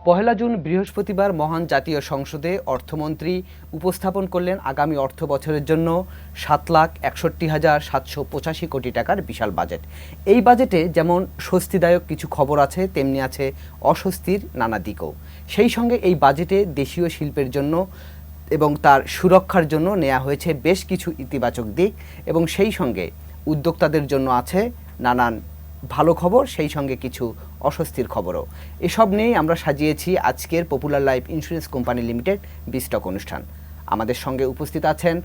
পহেলা June বৃহস্পতিবার মহান জাতীয় সংসদে অর্থমন্ত্রী উপস্থাপন করলেন আগামী অর্থ বছরের জন্য ৭,৬১,৭৮৫ কোটি টাকার বিশাল বাজেট। এই বাজেটে যেমন স্বস্তিদায়ক কিছু খবর আছে, তেমনি আছে অস্বস্তির নানা দিকও। সেই সঙ্গে এই বাজেটে দেশীয় শিল্পের জন্য এবং তার সুরক্ষার জন্য নেওয়া হয়েছে বেশ কিছু ইতিবাচক দিক, এবং সেই সঙ্গে উদ্যোক্তাদের জন্য আছে নানান ভালো খবর, সেই সঙ্গে কিছু অস্বস্তির খবরও। এসব নিয়েই আমরা সাজিয়েছি আজকের popular life insurance company limited বিস্টক অনুষ্ঠান। আমাদের সঙ্গে উপস্থিত আছেন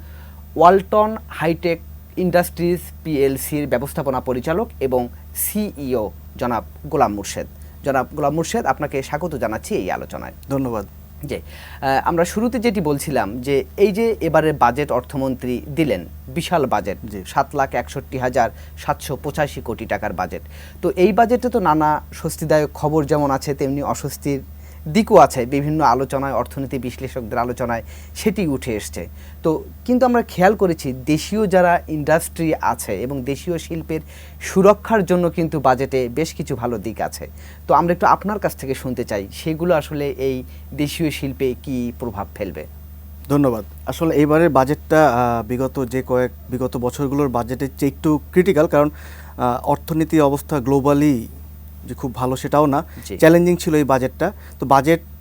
ওয়ালটন হাইটেক ইন্ডাস্ট্রিজ পিএলসির ব্যবস্থাপনা পরিচালক এবং সিইও জনাব গোলাম মুর্শেদ। জনাব গোলাম মুর্শেদ, আপনাকে স্বাগত জানাচ্ছি এই আলোচনায়। ধন্যবাদ। যে আমরা শুরুতে যেটি বলছিলাম যে এই যে এবারের বাজেট অর্থমন্ত্রী দিলেন, বিশাল বাজেট, ৭,৬১,৭৮৫ কোটি টাকার বাজেট। তো এই বাজেটে তো নানা স্বস্তিদায়ক খবর যেমন আছে, তেমনি অস্বস্তির দিকও আছে। বিভিন্ন আলোচনায়, অর্থনীতি বিশ্লেষকদের আলোচনায় সেটি উঠে এসছে। তো কিন্তু আমরা খেয়াল করেছি দেশীয় যারা ইন্ডাস্ট্রি আছে এবং দেশীয় শিল্পের সুরক্ষার জন্য কিন্তু বাজেটে বেশ কিছু ভালো দিক আছে। তো আমরা একটু আপনার কাছ থেকে শুনতে চাই সেগুলো আসলে এই দেশীয় শিল্পে কি প্রভাব ফেলবে। ধন্যবাদ। আসলে এইবারের বাজেটটা বিগত বছরগুলোর বাজেটের চেয়ে একটু ক্রিটিক্যাল, কারণ অর্থনীতি অবস্থা গ্লোবালি যে খুব ভালো সেটাও না, চ্যালেঞ্জিং ছিল এই বাজেটটা। তো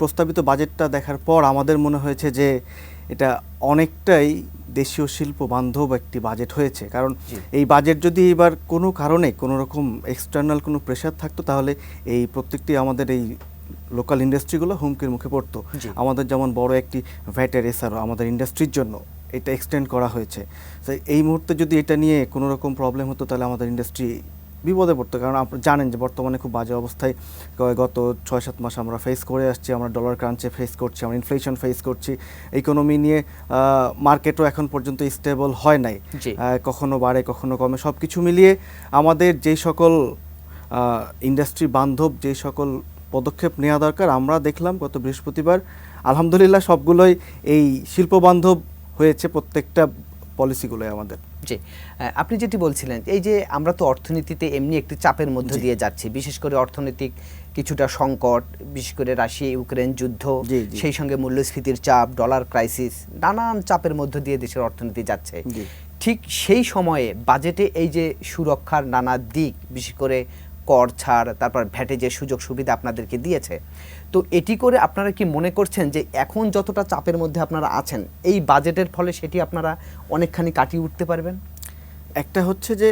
প্রস্তাবিত বাজেটটা দেখার পর আমাদের মনে হয়েছে যে এটা অনেকটাই দেশীয় শিল্প বান্ধব একটি বাজেট হয়েছে। কারণ এই বাজেট যদি এবার কোনো কারণে কোনো রকম এক্সটার্নাল কোনো প্রেশার থাকতো, তাহলে এই প্রত্যেকটি আমাদের এই লোকাল ইন্ডাস্ট্রিগুলো হুমকির মুখে পড়তো। আমাদের যেমন বড় একটি ভ্যাটের এসআরও আমাদের ইন্ডাস্ট্রির জন্য এটা এক্সটেন্ড করা হয়েছে। তো এই মুহূর্তে যদি এটা নিয়ে কোনো রকম প্রবলেম হতো, তাহলে আমাদের ইন্ডাস্ট্রি বিপদে পড়তো। কারণ আপনি জানেন যে বর্তমানে খুব বাজে অবস্থায় গত 6-7 মাস আমরা ফেস করে আসছি। আমরা ডলার ক্রাঞ্চে ফেস করছি, আমরা ইনফ্লেশন ফেস করছি। ইকোনমি নিয়ে মার্কেটও এখন পর্যন্ত স্টেবল হয় নাই, কখনো বাড়ে কখনো কমে। সব কিছু মিলিয়ে আমাদের যেই সকল ইন্ডাস্ট্রি বান্ধব যে সকল পদক্ষেপ নেওয়া দরকার, আমরা দেখলাম গত বৃহস্পতিবার আলহামদুলিল্লাহ সবগুলোই এই শিল্প বান্ধব হয়েছে, প্রত্যেকটা পলিসিগুলোই আমাদের। জি, আপনি যেটি বলছিলেন, এই যে আমরা তো অর্থনীতিতে এমনি একটি চাপের মধ্যে দিয়ে যাচ্ছি, বিশেষ করে অর্থনৈতিক কিছুটা সংকট, বিশেষ করে রাশিয়া ইউক্রেন যুদ্ধ, সেই সঙ্গে মূল্যস্ফীতির চাপ, ডলার ক্রাইসিস, নানান চাপের মধ্য দিয়ে দেশের অর্থনীতি যাচ্ছে। ঠিক সেই সময়ে বাজেটে এই যে সুরক্ষার নানা দিক, বিশেষ করে কর ছাড়, তারপর ভ্যাটে যে সুযোগ সুবিধা আপনাদেরকে দিয়েছে, তো এটি করে আপনারা কি মনে করছেন যে এখন যতটা চাপের মধ্যে আপনারা আছেন, এই বাজেটের ফলে সেটি আপনারা অনেকখানি কাটিয়ে উঠতে পারবেন? একটা হচ্ছে যে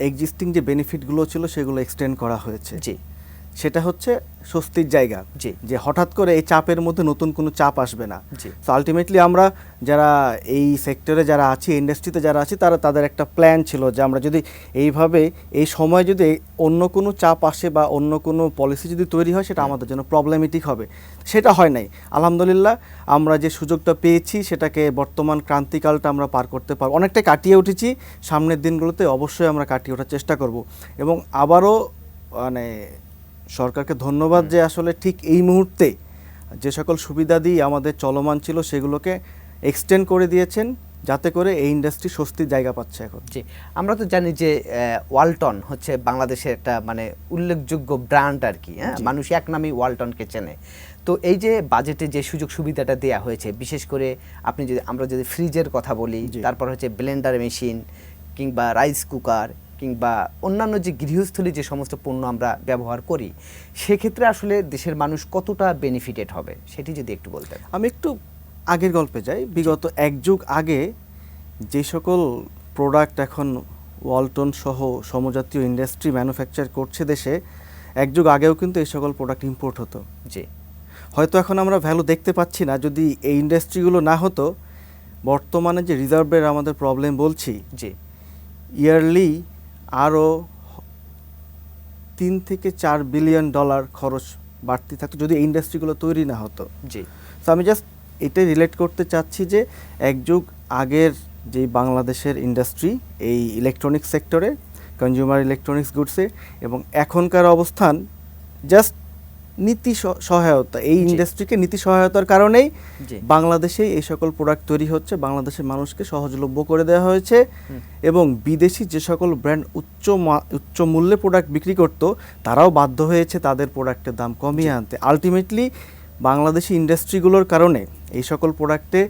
এক্সিস্টিং যে বেনিফিটগুলো ছিল সেগুলো এক্সটেন্ড করা হয়েছে। জি, সেটা হচ্ছে স্বস্তির জায়গা, যে হঠাৎ করে এই চাপের মধ্যে নতুন কোনো চাপ আসবে না। তো আলটিমেটলি আমরা যারা এই সেক্টরে যারা আছি, ইন্ডাস্ট্রিতে যারা আছি, তাদের একটা প্ল্যান ছিল যে আমরা যদি এইভাবে এই সময় যদি অন্য কোনো চাপ আসে বা অন্য কোনো পলিসি যদি তৈরি হয়, সেটা আমাদের জন্য প্রবলেমেটিক হবে। সেটা হয় নাই। আলহামদুলিল্লাহ আমরা যে সুযোগটা পেয়েছি সেটাকে বর্তমান ক্রান্তিকালটা আমরা পার করতে পারবো, অনেকটাই কাটিয়ে উঠেছি। সামনের দিনগুলোতে অবশ্যই আমরা কাটিয়ে ওঠার চেষ্টা করব। এবং আবারও মানে সরকারকে ধন্যবাদ যে আসলে ঠিক এই মুহূর্তে যে সকল সুবিধাদি আমাদের চলমান ছিল সেগুলোকে এক্সটেন্ড করে দিয়েছেন, যাতে করে এই ইন্ডাস্ট্রি স্বস্তির জায়গা পাচ্ছে এখন। জি, আমরা তো জানি যে ওয়ালটন হচ্ছে বাংলাদেশের একটা মানে উল্লেখযোগ্য ব্র্যান্ড আর কি। হ্যাঁ, মানুষ এক নামেই ওয়ালটনকে চেনে। তো এই যে বাজেটে যে সুযোগ সুবিধাটা দেওয়া হয়েছে, বিশেষ করে আমরা যদি ফ্রিজের কথা বলি, তারপর হচ্ছে ব্লেন্ডার মেশিন কিংবা রাইস কুকার কিংবা অন্যান্য যে গৃহস্থলী যে সমস্ত পণ্য আমরা ব্যবহার করি, সেক্ষেত্রে আসলে দেশের মানুষ কতটা বেনিফিটেড হবে সেটি যদি একটু বলতেন। আমি একটু আগের গল্পে যাই। বিগত এক যুগ আগে যে সকল প্রোডাক্ট এখন ওয়ালটন সহ সমজাতীয় ইন্ডাস্ট্রি ম্যানুফ্যাকচার করছে দেশে, এক যুগ আগেও কিন্তু এই সকল প্রোডাক্ট ইম্পোর্ট হতো। জি, হয়তো এখন আমরা ভ্যালু দেখতে পাচ্ছি না। যদি এই ইন্ডাস্ট্রিগুলো না হতো, বর্তমানে যে রিজার্ভের আমাদের প্রবলেম বলছি, ইয়ারলি আরও 3 থেকে 4 বিলিয়ন ডলার খরচ বাড়তি থাকতো যদি এই ইন্ডাস্ট্রিগুলো তৈরি না হতো। তো আমি জাস্ট এটাই রিলেট করতে চাচ্ছি যে এক যুগ আগের যে বাংলাদেশের ইন্ডাস্ট্রি এই ইলেকট্রনিক্স সেক্টরে, কনজিউমার ইলেকট্রনিক্স গুডসে, এবং এখনকার অবস্থান জাস্ট নীতি সহায়তা। এই ইন্ডাস্ট্রিকে নীতি সহায়তার কারণেই বাংলাদেশে এই সকল প্রোডাক্ট তৈরি হচ্ছে, বাংলাদেশের মানুষকে সহজলভ্য করে দেওয়া হয়েছে। এবং বিদেশি যে সকল ব্র্যান্ড উচ্চ মূল্যে প্রোডাক্ট বিক্রি করতো, তারাও বাধ্য হয়েছে তাদের প্রোডাক্টের দাম কমিয়ে আনতে। আলটিমেটলি বাংলাদেশি ইন্ডাস্ট্রিগুলোর কারণে এই সকল প্রোডাক্টে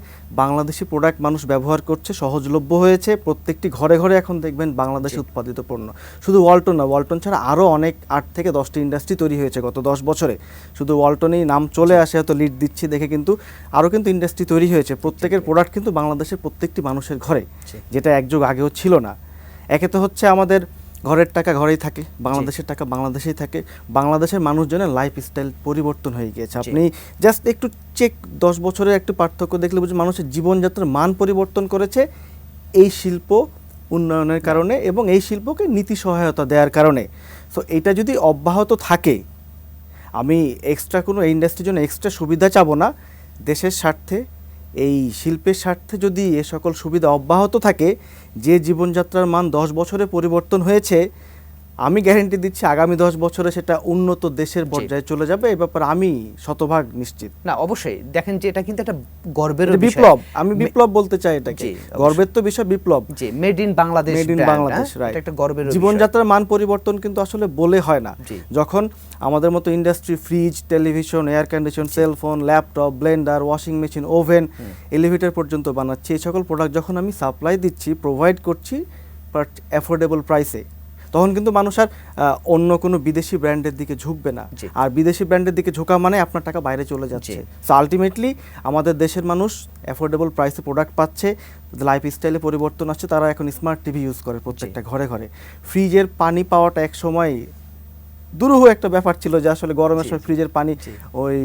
বাংলাদেশি প্রোডাক্ট মানুষ ব্যবহার করছে, সহজলভ্য হয়েছে। প্রত্যেকটি ঘরে ঘরে এখন দেখবেন বাংলাদেশে উৎপাদিত পণ্য। শুধু ওয়ালটন না, ওয়ালটন ছাড়া আরও অনেক 8 থেকে 10টি ইন্ডাস্ট্রি তৈরি হয়েছে গত 10 বছরে। শুধু ওয়ালটনেই নাম চলে আসে, হয়তো লিড দিচ্ছি দেখে, কিন্তু আরও কিন্তু ইন্ডাস্ট্রি তৈরি হয়েছে। প্রত্যেকের প্রোডাক্ট কিন্তু বাংলাদেশের প্রত্যেকটি মানুষের ঘরে, যেটা এক যুগ আগেও ছিল না। একে তো হচ্ছে আমাদের ঘরের টাকা ঘরেই থাকে, বাংলাদেশের টাকা বাংলাদেশেই থাকে। বাংলাদেশের মানুষজনের লাইফস্টাইল পরিবর্তন হয়ে গিয়েছে। আপনি জাস্ট একটু চেক 10 বছরের একটু পার্থক্য দেখলে বুঝবেন মানুষের জীবনযাত্রার মান পরিবর্তন করেছে এই শিল্প উন্নয়নের কারণে এবং এই শিল্পকে নীতি সহায়তা দেওয়ার কারণে। সো এটা যদি অব্যাহত থাকে, আমি এক্সট্রা কোনো এই ইন্ডাস্ট্রির জন্য এক্সট্রা সুবিধা চাবো না। দেশের স্বার্থে, এই শিল্পের স্বার্থে যদি এ সকল সুবিধা অব্যাহত থাকে, যে জীবনযাত্রার মান 10 বছরে পরিবর্তন হয়েছে, আমি গ্যারান্টি দিচ্ছি আগামী 10 বছরে সেটা উন্নত দেশের পর্যায়ে চলে যাবে। এই ব্যাপারে আমি শতভাগ নিশ্চিত। না, অবশ্যই দেখেন যে এটা কিন্তু একটা গর্বের বিপ্লব, আমি বিপ্লব বলতে চাই এটাকে। গর্বের তো বিষয় বিপ্লব, যে made in Bangladesh, made in Bangladesh, right. এটা একটা গর্বের জীবনযাত্রার মান পরিবর্তন কিন্তু আসলে বলে হয় না। যখন আমাদের মতো industry fridge, television, air condition, cellphone, laptop, Blender, washing machine, oven, elevator পর্যন্ত বানাচ্ছি, এই সকল প্রোডাক্ট যখন আমি সাপ্লাই দিচ্ছি, প্রোভাইড করছি বাট অ্যাফোর্ডেবল প্রাইসে, তখন কিন্তু মানুষ আর অন্য কোনো বিদেশি ব্র্যান্ডের দিকে ঝুঁকবে না। আর বিদেশি ব্র্যান্ডের দিকে ঝোঁকা মানে আপনার টাকা বাইরে চলে যাচ্ছে। সো আলটিমেটলি আমাদের দেশের মানুষ অ্যাফোর্ডেবল প্রাইসে প্রোডাক্ট পাচ্ছে, লাইফস্টাইলে পরিবর্তন আসছে। তারা এখন স্মার্ট টিভি ইউজ করে প্রত্যেকটা ঘরে ঘরে। ফ্রিজের পানি পাওয়াটা এক সময় দুরূহ একটা ব্যাপার ছিল, যে আসলে গরমের সময় ফ্রিজের পানি ওই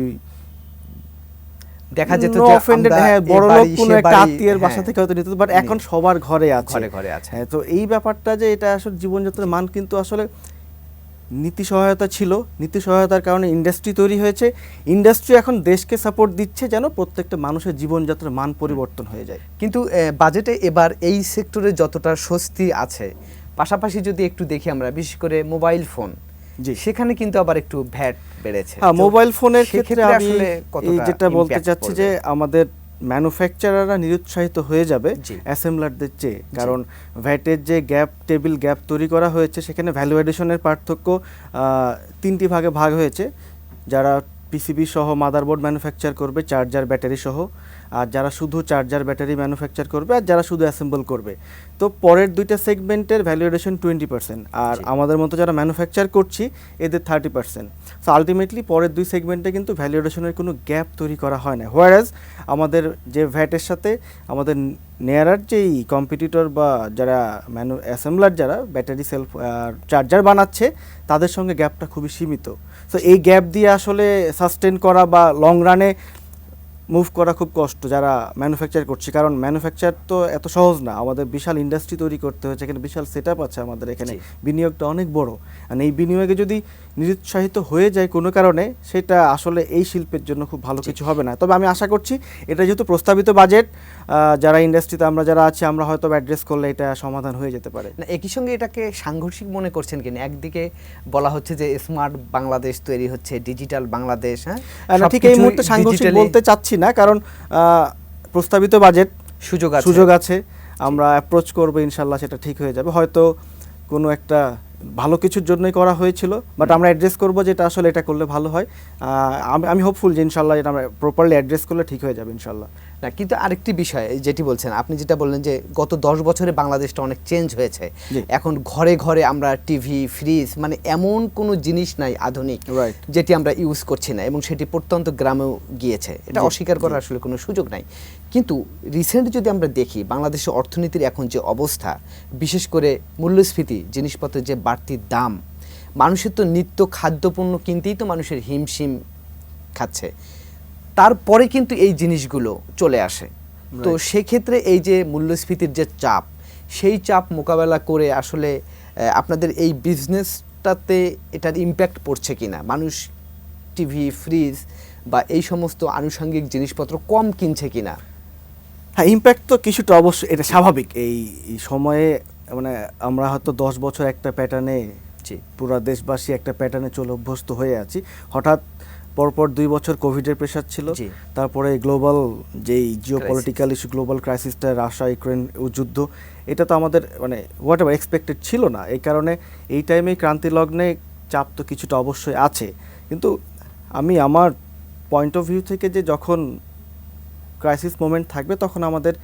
দেখা যেত যে অফেন্ডেড, হ্যাঁ, বড় লোক কোনো একটা আত্মীয়ের বাসা থেকে হয়তো নিত, বাট এখন সবার ঘরে আছে। হ্যাঁ, তো এই ব্যাপারটা যে এটা আসলে জীবনযাত্রার মান কিন্তু আসলে নীতি সহায়তা ছিল, নীতি সহায়তার কারণে ইন্ডাস্ট্রি তৈরি হয়েছে। ইন্ডাস্ট্রি এখন দেশকে সাপোর্ট দিচ্ছে যেন প্রত্যেকটা মানুষের জীবনযাত্রার মান পরিবর্তন হয়ে যায়। কিন্তু বাজেটে এবার এই সেক্টরে যতটা স্বস্তি আছে, পাশাপাশি যদি একটু দেখি আমরা, বিশেষ করে মোবাইল ফোন, সেখানে কিন্তু আবার একটু ভ্যাট বেড়েছে। হ্যাঁ, মোবাইল ফোনের ক্ষেত্রে আমি যেটা বলতে চাচ্ছি যে আমাদের ম্যানুফ্যাকচারাররা নিরুৎসাহিত হয়ে যাবে অ্যাসেম্বলারদের চেয়ে, কারণ ভ্যাটের যে টেবিল গ্যাপ তৈরি করা হয়েছে, সেখানে ভ্যালু এডিশনের পার্থক্য 3টি ভাগে ভাগ হয়েছে। যারা পিসিবি সহ মাদারবোর্ড ম্যানুফ্যাকচার করবে, চার্জার ব্যাটারি সহ, আর যারা শুধু চার্জার ব্যাটারি ম্যানুফ্যাকচার করবে, আর যারা শুধু অ্যাসেম্বল করবে। তো পরের দুইটা সেগমেন্টের ভ্যালুয়েশন 20%, আর আমাদের মতো যারা ম্যানুফ্যাকচার করছি এদের 30%। সো আলটিমেটলি পরের দুই সেগমেন্টে কিন্তু ভ্যালুয়েশনের কোনো গ্যাপ তৈরি করা হয় না। হোয়ারাজ আমাদের যে ভ্যাটের সাথে আমাদের নেয়ারার যেই কম্পিটিটর বা যারা অ্যাসেম্বলার, যারা ব্যাটারি সেলফ চার্জার বানাচ্ছে, তাদের সঙ্গে গ্যাপটা খুবই সীমিত। সো এই গ্যাপ দিয়ে আসলে সাস্টেন করা বা লং রানে মুভ করা খুব কষ্ট যারা ম্যানুফ্যাকচার করছে, কারণ ম্যানুফ্যাকচার তো এত সহজ না। আমাদের বিশাল ইন্ডাস্ট্রি তৈরি করতে হয়েছে, এখানে বিশাল সেট আপ আছে আমাদের এখানে, বিনিয়োগটা অনেক বড়। আর এই বিনিয়োগে যদি নিরুৎসাহিত হয়ে যায় কোনো কারণে, সেটা আসলে এই শিল্পের জন্য খুব ভালো কিছু হবে না। তবে আমি আশা করছি এটা যেহেতু প্রস্তাবিত বাজেট, যারা ইন্ডাস্ট্রিতে আমরা যারা আছি, আমরা হয়তো অ্যাড্রেস করলে এটা সমাধান হয়ে যেতে পারে। না, একই সঙ্গে এটাকে সাংঘর্ষিক মনে করছেন কিনা? একদিকে বলা হচ্ছে যে স্মার্ট বাংলাদেশ তৈরি হচ্ছে, ডিজিটাল বাংলাদেশ। হ্যাঁ, ঠিক এই মুহূর্তে সাংঘর্ষিক বলতে চাচ্ছি না, কারণ প্রস্তাবিত বাজেট সুযোগ আছে, আমরা অ্যাপ্রোচ করবো, ইনশাল্লাহ সেটা ঠিক হয়ে যাবে। হয়তো কোনো একটা ভালো কিছুর জন্যই করা হয়েছিল, বাট আমরা অ্যাড্রেস করবো যেটা আসলে এটা করলে ভালো হয়। আমি হোপফুল যে ইনশাল্লাহ এটা আমরা প্রপারলি অ্যাড্রেস করলে ঠিক হয়ে যাবে ইনশাল্লাহ। না, কিন্তু আরেকটি বিষয় যেটি বলছেন আপনি, যেটা বললেন যে গত 10 বছরে বাংলাদেশটা অনেক চেঞ্জ হয়েছে। এখন ঘরে ঘরে আমরা টিভি, ফ্রিজ, মানে এমন কোনো জিনিস নাই আধুনিক যেটি আমরা ইউজ করছি না, এবং সেটি প্রত্যন্ত গ্রামেও গিয়েছে। এটা অস্বীকার করার আসলে কোনো সুযোগ নাই। কিন্তু রিসেন্ট যদি আমরা দেখি বাংলাদেশের অর্থনীতির এখন যে অবস্থা, বিশেষ করে মূল্যস্ফীতি, জিনিসপত্রের যে বাড়তি দাম, মানুষের তো নিত্য খাদ্যপণ্য কিনতেই তো মানুষের হিমশিম খাচ্ছে, তারপরে কিন্তু এই জিনিসগুলো চলে আসে। তো সেক্ষেত্রে এই যে মূল্যস্ফীতির যে চাপ, সেই চাপ মোকাবেলা করে আসলে আপনাদের এই বিজনেসটাতে এটার ইম্প্যাক্ট পড়ছে কিনা? মানুষ টিভি, ফ্রিজ বা এই সমস্ত আনুষঙ্গিক জিনিসপত্র কম কিনছে কিনা? হ্যাঁ, ইম্প্যাক্ট তো কিছুটা অবশ্যই, এটা স্বাভাবিক। এই সময়ে মানে আমরা হয়তো 10 বছর একটা প্যাটার্নে, পুরা দেশবাসী একটা প্যাটার্নে চলে অভ্যস্ত হয়ে আছি। হঠাৎ পরপর 2 বছর কোভিডের প্রেশার ছিল, তারপরে গ্লোবাল যেই জিওপলিটিক্যাল ইস্যু, গ্লোবাল ক্রাইসিসটা, রাশিয়া ইউক্রেন যুদ্ধ, এটা তো আমাদের মানে হোয়াট এভার এক্সপেক্টেড ছিল না। এই কারণে এই টাইমে ক্রান্তি লগ্নে চাপ তো কিছুটা অবশ্যই আছে। কিন্তু আমি আমার পয়েন্ট অফ ভিউ থেকে যে যখন ক্রাইসিস মোমেন্ট থাকবে তখন আমাদের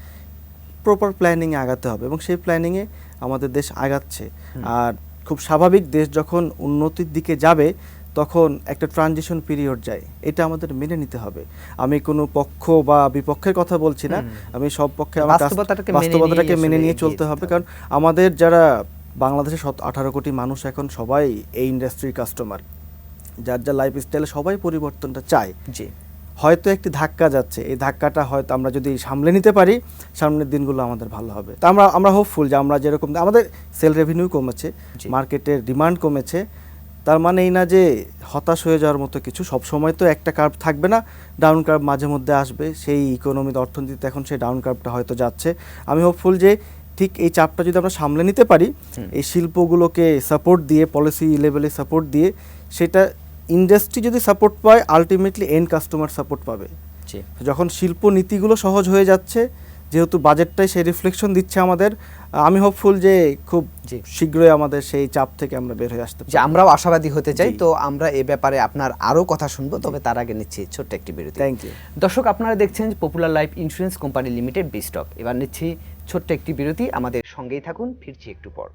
প্রপার প্ল্যানিংয়ে আগাতে হবে এবং সেই প্ল্যানিংয়ে আমাদের দেশ আগাচ্ছে। আর খুব স্বাভাবিক, দেশ যখন উন্নতির দিকে যাবে তখন একটা ট্রানজিশন পিরিয়ড যায়, এটা আমাদের মেনে নিতে হবে। আমি কোনো পক্ষ বা বিপক্ষের কথা বলছি না, আমি সব পক্ষে আমার বাস্তবতাটাকে মেনে নিয়ে চলতে হবে। কারণ আমাদের যারা বাংলাদেশের 18 কোটি মানুষ এখন সবাই এই ইন্ডাস্ট্রির কাস্টমার, যার যা লাইফ স্টাইলে সবাই পরিবর্তনটা চায়। জি, হয়তো একটি ধাক্কা যাচ্ছে, এই ধাক্কাটা হয়তো আমরা যদি সামলে নিতে পারি সামনের দিনগুলো আমাদের ভালো হবে। তা আমরা হোপফুল যে আমরা যেরকম আমাদের সেল রেভিনিউ কমেছে, মার্কেটের ডিমান্ড কমেছে, তার মানে এই না যে হতাশ হয়ে যাওয়ার মতো কিছু। সব সময় তো একটা কার্ভ থাকবে না, ডাউন কার্ভ মাঝে মধ্যে আসবে। সেই ইকোনমিতে, অর্থনীতিতে এখন সেই ডাউন কার্ভটা হয়তো যাচ্ছে। আমি হোপফুল যে ঠিক এই চাপটা যদি আমরা সামলে নিতে পারি, এই শিল্পগুলোকে সাপোর্ট দিয়ে, পলিসি লেভেলে সাপোর্ট দিয়ে, সেটা ইন্ডাস্ট্রি যদি সাপোর্ট পায় আলটিমেটলি এন্ড কাস্টমার সাপোর্ট পাবে। যখন শিল্প নীতিগুলো সহজ হয়ে যাচ্ছে, যেহেতু বাজেটটাই সেই রিফ্লেকশন দিচ্ছে আমাদের, আমি হোপফুল যে খুব শীঘ্রই আমাদের সেই চাপ থেকে আমরা বের হয়ে আসতে পারি। আমরাও আশাবাদী হতে চাই। তো আমরা এ ব্যাপারে আপনার আরও কথা শুনবো, তবে তার আগে নিচ্ছি ছোট্ট একটি বিরতি। Thank you. দর্শক, আপনারা দেখছেন popular life insurance company limited বিস্টক। এবার নিচ্ছি ছোট্ট একটি বিরতি, আমাদের সঙ্গেই থাকুন, ফিরছি একটু পর।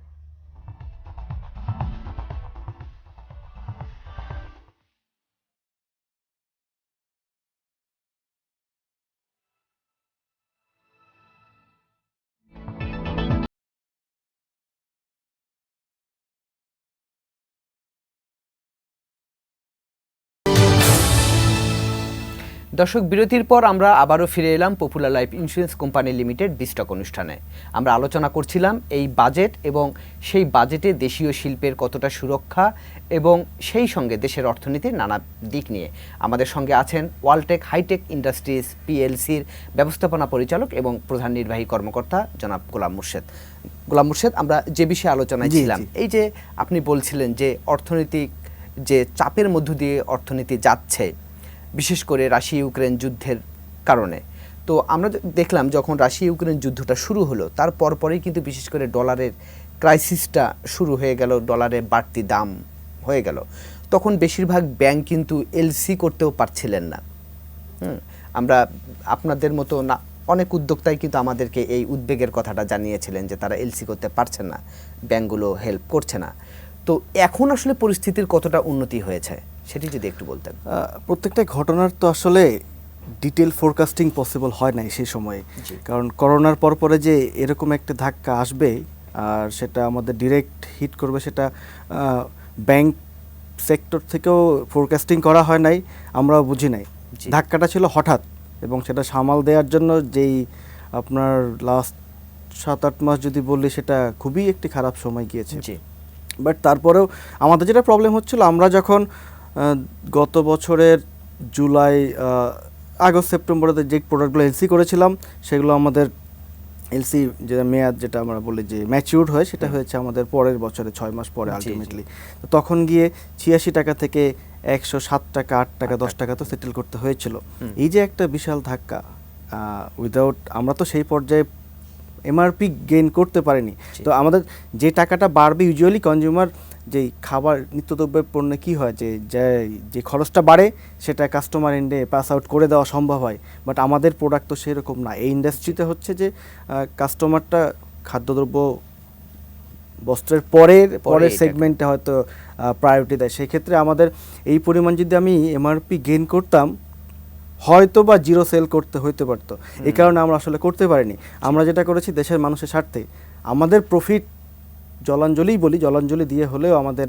দর্শক, বিরতির পর আমরা আবারও ফিরে এলাম popular life insurance company limited বিস্টক অনুষ্ঠানে। আমরা আলোচনা করছিলাম এই বাজেট এবং সেই বাজেটে দেশীয় শিল্পের কতটা সুরক্ষা এবং সেই সঙ্গে দেশের অর্থনীতির নানা দিক নিয়ে। আমাদের সঙ্গে আছেন ওয়ালটেক হাইটেক ইন্ডাস্ট্রিজ পিএলসির ব্যবস্থাপনা পরিচালক এবং প্রধান নির্বাহী কর্মকর্তা জনাব গোলাম মুর্শেদ। গোলাম মুর্শেদ, আমরা যে বিষয়ে আলোচনায় ছিলাম, এই যে আপনি বলছিলেন যে অর্থনৈতিক যে চাপের মধ্য দিয়ে অর্থনীতি যাচ্ছে, বিশেষ করে রাশিয়া ইউক্রেন যুদ্ধের কারণে। তো আমরা দেখলাম যখন রাশিয়া ইউক্রেন যুদ্ধটা শুরু হলো, তার পরপরই কিন্তু বিশেষ করে ডলারের ক্রাইসিসটা শুরু হয়ে গেল, ডলারের বাড়তি দাম হয়ে গেল। তখন বেশিরভাগ ব্যাংক কিন্তু এলসি করতেও পারছিলেন না। আমরা আপনাদের মতো না, অনেক উদ্যোক্তাই কিন্তু আমাদেরকে এই উদ্বেগের কথাটা জানিয়েছিলেন যে তারা এলসি করতে পারছেন না, ব্যাংকগুলো হেল্প করছে না। তো এখন আসলে পরিস্থিতির কতটা উন্নতি হয়েছে সেটি যদি একটু বলতেন। প্রত্যেকটা ঘটনার তো আসলে ডিটেল ফোরকাস্টিং পসিবল হয় নাই সেই সময়ে, কারণ করোনার পরে যে এরকম একটা ধাক্কা আসবে আর সেটা আমাদের ডিরেক্ট হিট করবে, সেটা ব্যাংক সেক্টর থেকেও ফোরকাস্টিং করা হয় নাই, আমরাও বুঝি নাই। ধাক্কাটা ছিল হঠাৎ এবং সেটা সামাল দেওয়ার জন্য যেই আপনার লাস্ট 7-8 মাস যদি বললি, সেটা খুবই একটি খারাপ সময় গিয়েছে। বাট তারপরেও আমাদের যেটা প্রবলেম হচ্ছিল, আমরা যখন গত বছরের জুলাই, আগস্ট, সেপ্টেম্বরে যে প্রোডাক্টগুলো এলসি করেছিলাম, সেগুলো আমাদের এলসি যে মেয়াদ, যেটা আমরা বলি যে ম্যাচিউরড হয়, সেটা হয়েছে আমাদের পরের বছরে 6 মাস পরে আলটিমেটলি। তখন গিয়ে 86 টাকা থেকে 107 টাকা, 8 টাকা, 10 টাকা তো সেটেল করতে হয়েছিল। এই যে একটা বিশাল ধাক্কা, উইদাউট, আমরা তো সেই পর্যায়ে এমআরপি গেইন করতে পারিনি। তো আমাদের যে টাকাটা বাড়বে, ইউজুয়ালি কনজিউমার যেই খাবার নিত্যদ্রব্যের পণ্যে কী হয়, যে খরচটা বাড়ে সেটা কাস্টমার এন্ডে পাস আউট করে দেওয়া সম্ভব হয়। বাট আমাদের প্রোডাক্ট তো সেরকম না। এই ইন্ডাস্ট্রিতে হচ্ছে যে কাস্টমারটা খাদ্যদ্রব্য, বস্ত্রের পরের সেগমেন্টে হয়তো প্রায়োরিটি দেয়। সেক্ষেত্রে আমাদের এই পরিমাণ যদি আমি এমআরপি গেইন করতাম, হয়তো বা জিরো সেল করতে হইতে পারতো। এই কারণে আমরা আসলে করতে পারিনি। আমরা যেটা করেছি দেশের মানুষের স্বার্থে, আমাদের প্রফিট জলাঞ্জলিই বলি, জলাঞ্জলি দিয়ে হলেও আমাদের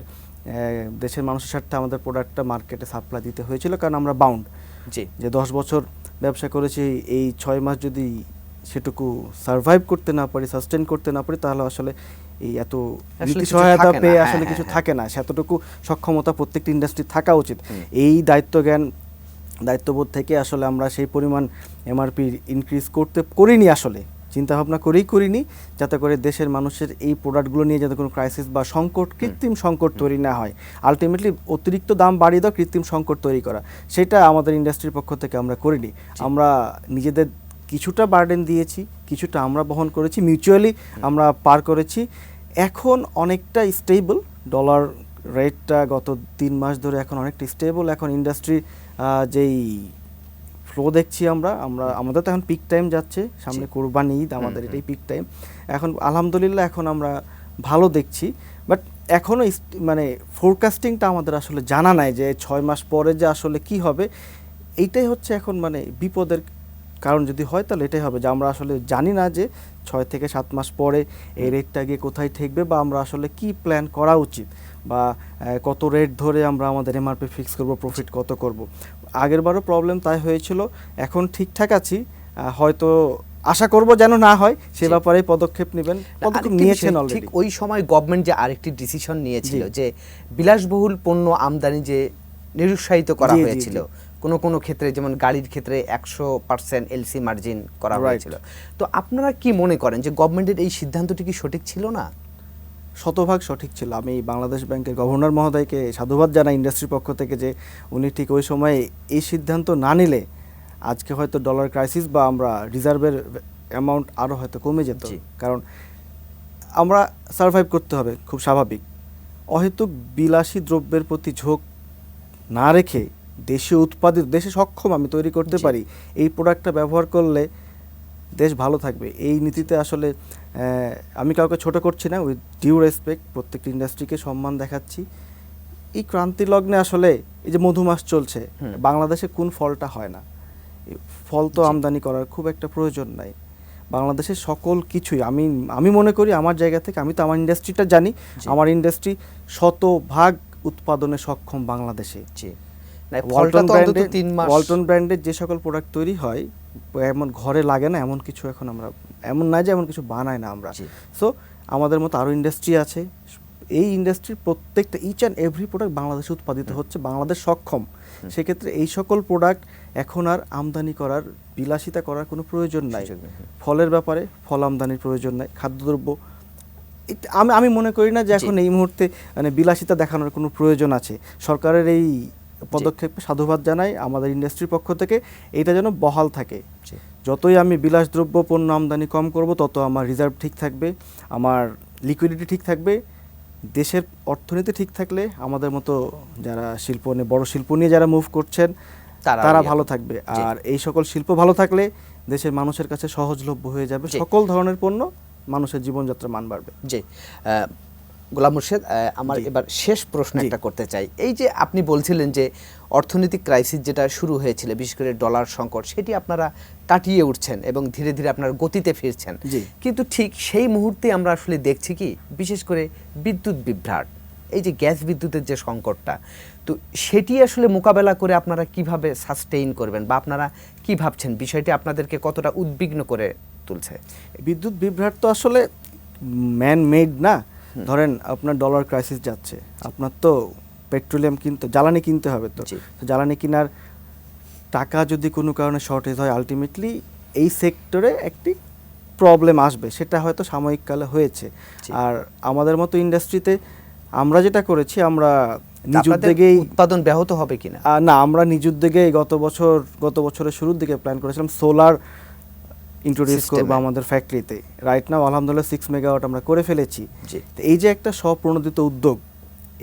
দেশের মানুষের স্বার্থে আমাদের প্রোডাক্টটা মার্কেটে সাপ্লাই দিতে হয়েছিল, কারণ আমরা বাউন্ড যে 10 বছর ব্যবসা করেছি, এই 6 মাস যদি সেটুকু সার্ভাইভ করতে না পারি, সাস্টেন করতে না পারি, তাহলে আসলে এই এত নীতি সহায়তা পেয়ে আসলে কিছু থাকে না। সেতটুকু সক্ষমতা প্রত্যেকটি ইন্ডাস্ট্রি থাকা উচিত। এই দায়িত্ববোধ থেকে আসলে আমরা সেই পরিমাণ এমআরপি ইনক্রিজ করিনি, আসলে চিন্তাভাবনা করিনি, যাতে করে দেশের মানুষের এই প্রোডাক্টগুলো নিয়ে যাতে কোনো ক্রাইসিস বা সংকট, কৃত্রিম সংকট তৈরি না হয়। আলটিমেটলি অতিরিক্ত দাম বাড়িয়ে দেওয়া, কৃত্রিম সংকট তৈরি করা, সেটা আমাদের ইন্ডাস্ট্রির পক্ষ থেকে আমরা করিনি। আমরা নিজেদের কিছুটা বার্ডেন দিয়েছি, কিছুটা আমরা বহন করেছি, মিউচুয়ালি আমরা পার করেছি। এখন অনেকটা স্টেবল, ডলার রেটটা গত 3 মাস ধরে এখন অনেকটা স্টেবল। এখন ইন্ডাস্ট্রি যেই ফ্লো দেখছি আমরা আমাদের তো এখন পিক টাইম যাচ্ছে, সামনে কোরবানি ঈদ, আমাদের এটাই পিক টাইম। এখন আলহামদুলিল্লাহ এখন আমরা ভালো দেখছি, বাট এখনও মানে ফোরকাস্টিংটা আমাদের আসলে জানা নাই যে 6 মাস পরে যে আসলে কি হবে। এইটাই হচ্ছে এখন মানে বিপদের কারণ। যদি হয় তাহলে এটাই হবে যে আমরা আসলে জানি না যে 6 থেকে 7 মাস পরে এই রেটটা গিয়ে কোথায় ঠেকবে, বা আমরা আসলে কি প্ল্যান করা উচিত, বা কত রেট ধরে আমরা আমাদের এমআরপি ফিক্স করব, প্রফিট কত করব। আগেরবারও প্রবলেম তাই হয়েছিল, এখন ঠিকঠাক আছি। হয়তো আশা করব যেন না হয়, সে ব্যাপারে পদক্ষেপ নেবেন, পদক্ষেপ নিয়েছেন অলরেডি। ঠিক ওই সময় গভর্নমেন্ট যে আরেকটি ডিসিশন নিয়েছিল যে বিলাসবহুল পণ্য আমদানি যে নিরুৎসাহিত করা হয়েছিল, কোনো কোনো ক্ষেত্রে যেমন গাড়ির ক্ষেত্রে 100% এলসি মার্জিন করা হয়েছিল। তো আপনারা কি মনে করেন যে গভর্নমেন্টের এই সিদ্ধান্তটি কি সঠিক ছিল না? শতভাগ সঠিক ছিল। আমি বাংলাদেশ ব্যাংকের গভর্নর মহোদয়কে সাধুবাদ জানাই ইন্ডাস্ট্রির পক্ষ থেকে, যে উনি ঠিক ওই সময় এই সিদ্ধান্ত না নিলে আজকে হয়তো ডলার ক্রাইসিস বা আমরা রিজার্ভের অ্যামাউন্ট আরও হয়তো কমে যেত। কারণ আমরা সার্ভাইভ করতে হবে, খুব স্বাভাবিক। অহেতুক বিলাসী দ্রব্যের প্রতি ঝোঁক না রেখে দেশীয় উৎপাদিত, দেশে সক্ষম আমি তৈরি করতে পারি, এই প্রোডাক্টটা ব্যবহার করলে দেশ ভালো থাকবে। এই নীতিতে আসলে আমি কাউকে ছোট করছি না, উইথ ডিউ রেসপেক্ট প্রত্যেকটি ইন্ডাস্ট্রিকে সম্মান দেখাচ্ছি। এই ক্রান্তি লগ্নে আসলে এই যে মধুমাস চলছে, বাংলাদেশে কোন ফলটা হয় না, ফল তো আমদানি করার খুব একটা প্রয়োজন নাই। বাংলাদেশের সকল কিছুই আমি মনে করি আমার জায়গা থেকে, আমি তো আমার ইন্ডাস্ট্রিটা জানি, আমার ইন্ডাস্ট্রি শতভাগ উৎপাদনে সক্ষম বাংলাদেশে। ওয়ালটন ব্র্যান্ডের যে সকল প্রোডাক্ট তৈরি হয় এমন ঘরে লাগে না এমন কিছু এখন আমরা, এমন না যে এমন কিছু বানায় না আমরা। সো আমাদের মতো আরও ইন্ডাস্ট্রি আছে, এই ইন্ডাস্ট্রির প্রত্যেকটা ইচ অ্যান্ড এভরি প্রোডাক্ট বাংলাদেশে উৎপাদিত হচ্ছে, বাংলাদেশ সক্ষম। সেক্ষেত্রে এই সকল প্রোডাক্ট এখন আর আমদানি করার, বিলাসিতা করার কোনো প্রয়োজন নাই। ফলের ব্যাপারে ফল আমদানির প্রয়োজন নাই, খাদ্যদ্রব্য আমি মনে করি না যে এখন এই মুহূর্তে মানে বিলাসিতা দেখানোর কোনো প্রয়োজন আছে। সরকারের এই পদক্ষেপে সাধুবাদ জানাই আমাদের ইন্ডাস্ট্রির পক্ষ থেকে, এটা যেন বহাল থাকে। যতই আমি বিলাসদ্রব্য পণ্য আমদানি কম করব, তত আমার রিজার্ভ ঠিক থাকবে, আমার লিকুইডিটি ঠিক থাকবে, দেশের অর্থনীতি ঠিক থাকলে আমাদের মতো যারা শিল্প নিয়ে, বড় শিল্প নিয়ে যারা মুভ করছেন তারা ভালো থাকবে। আর এই সকল শিল্প ভালো থাকলে দেশের মানুষের কাছে সহজলভ্য হয়ে যাবে সকল ধরনের পণ্য, মানুষের জীবনযাত্রার মান বাড়বে। জি, গোলাম মুর্শেদ, আমার এবার শেষ প্রশ্ন একটা করতে চাই। এই যে আপনি বলছিলেন যে অর্থনৈতিক ক্রাইসিস যেটা শুরু হয়েছিল, বিশেষ করে ডলার সংকট, সেটি আপনারা কাটিয়ে উঠছেন এবং ধীরে ধীরে আপনার গতিতে ফিরছেন। কিন্তু ঠিক সেই মুহূর্তে আমরা আসলে দেখছি কি, বিশেষ করে বিদ্যুৎ বিভ্রাট, এই যে গ্যাস বিদ্যুতের যে সংকটটা, তো সেটি আসলে মোকাবেলা করে আপনারা কিভাবে সাস্টেইন করবেন, বা আপনারা কি ভাবছেন, বিষয়টি আপনাদেরকে কতটা উদ্বিগ্ন করে তুলছে? বিদ্যুৎ বিভ্রাট তো আসলে ম্যান মেড না। ধরেন আপনার ডলার ক্রাইসিস যাচ্ছে, আপনার তো পেট্রোলিয়াম জ্বালানি কিনতে হবে, তো জ্বালানি কেনার টাকা যদি কোনো কারণে শর্টেজ হয়, আলটিমেটলি এই সেক্টরে একটি প্রবলেম আসবে। সেটা হয়তো সাময়িককালে হয়েছে। আর আমাদের মতো ইন্ডাস্ট্রিতে আমরা যেটা করেছি, আমরা নিজ উদ্যোগেই, উৎপাদন ব্যাহত হবে কিনা না, আমরা নিজ উদ্যোগেই গত বছরের শুরুর দিকে প্ল্যান করেছিলাম সোলার ইন্ট্রোডিউস করবো আমাদের ফ্যাক্টরিতে। রাইট নাও আলহামদুলিল্লাহ 6 মেগাওয়াট আমরা করে ফেলেছি। তো এই যে একটা স্বপ্রণোদিত উদ্যোগ,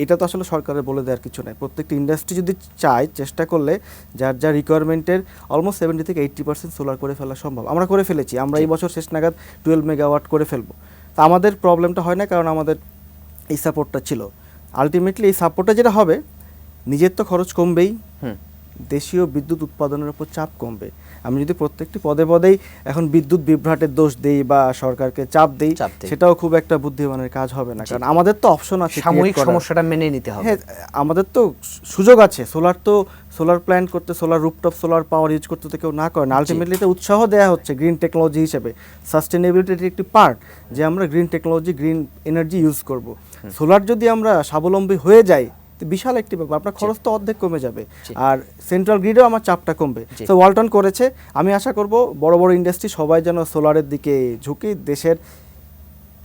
এটা তো আসলে সরকারের বলে দেওয়ার কিছু নাই। প্রত্যেকটা ইন্ডাস্ট্রি যদি চায়, চেষ্টা করলে যার যার রিকোয়ারমেন্টের অলমোস্ট 70 থেকে 80% সোলার করে ফেলা সম্ভব। আমরা করে ফেলেছি, আমরা এই বছর শেষ নাগাদ 12 মেগাওয়াট করে ফেলবো। তা আমাদের প্রবলেমটা হয় না, কারণ আমাদের এই সাপোর্টটা ছিল। আলটিমেটলি এই সাপোর্টটা যেটা হবে, নিজের তো খরচ কমবেই, দেশীয় বিদ্যুৎ উৎপাদনের উপর চাপ কমবে। আমি যদি প্রত্যেকটি পদে পদেই এখন বিদ্যুৎ বিভ্রাটের দোষ দেই বা সরকারকে চাপ দেই, সেটাও খুব একটা বুদ্ধিমানের কাজ হবে না। কারণ আমাদের তো অপশন আছে, সাময়িক সমস্যাটা মেনে নিতে হবে। হ্যাঁ, আমাদের তো সুযোগ আছে। সোলার প্ল্যান্ট করতে, solar rooftop solar power use করতে তো কেউ না করে না। আলটিমেটলি এটা উৎসাহ দেওয়া হচ্ছে গ্রিন টেকনোলজি হিসেবে। সাস্টেনেবিলিটির একটি পার্ট যে আমরা green technology, green energy use করব। সোলার যদি আমরা স্বাবলম্বী হয়ে যাই, বিশাল একটি ব্যাপার, আপনার খরচ তো অর্ধেক কমে যাবে, আর সেন্ট্রাল গ্রিডেও আমার চাপটা কমবে। তো ওয়ালটন করেছে, আমি আশা করব বড় বড় ইন্ডাস্ট্রি সবাই যেন সোলারের দিকে ঝুঁকি, দেশের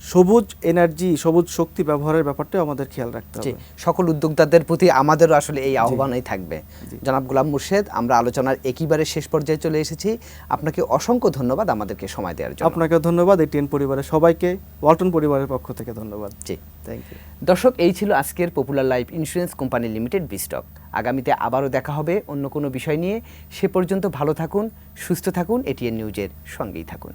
সবুজ এনার্জি, সবুজ শক্তি ব্যবহারের ব্যাপারটাও আমাদের খেয়াল রাখতে জি, হবে। সকল উদ্যোক্তাদের প্রতি আমাদেরও আসলে এই আহ্বানই থাকবে। জনাব গোলাম মুর্শেদ, আমরা আলোচনার একেবারে শেষ পর্যায়ে চলে এসেছি। আপনাকে অসংখ্য ধন্যবাদ আমাদেরকে সময় দেওয়ার জন্য। আপনাকে ধন্যবাদ, এই টিএন পরিবারের সবাইকে, ওয়ালটন পরিবারের পক্ষ থেকে ধন্যবাদ। জি, থ্যাংক ইউ। দর্শক, এই ছিল আজকের popular life insurance company limited বিস্টক। আগামীতে আবারও দেখা হবে অন্য কোনো বিষয় নিয়ে। সে পর্যন্ত ভালো থাকুন, সুস্থ থাকুন, এটিএন নিউজের সঙ্গেই থাকুন।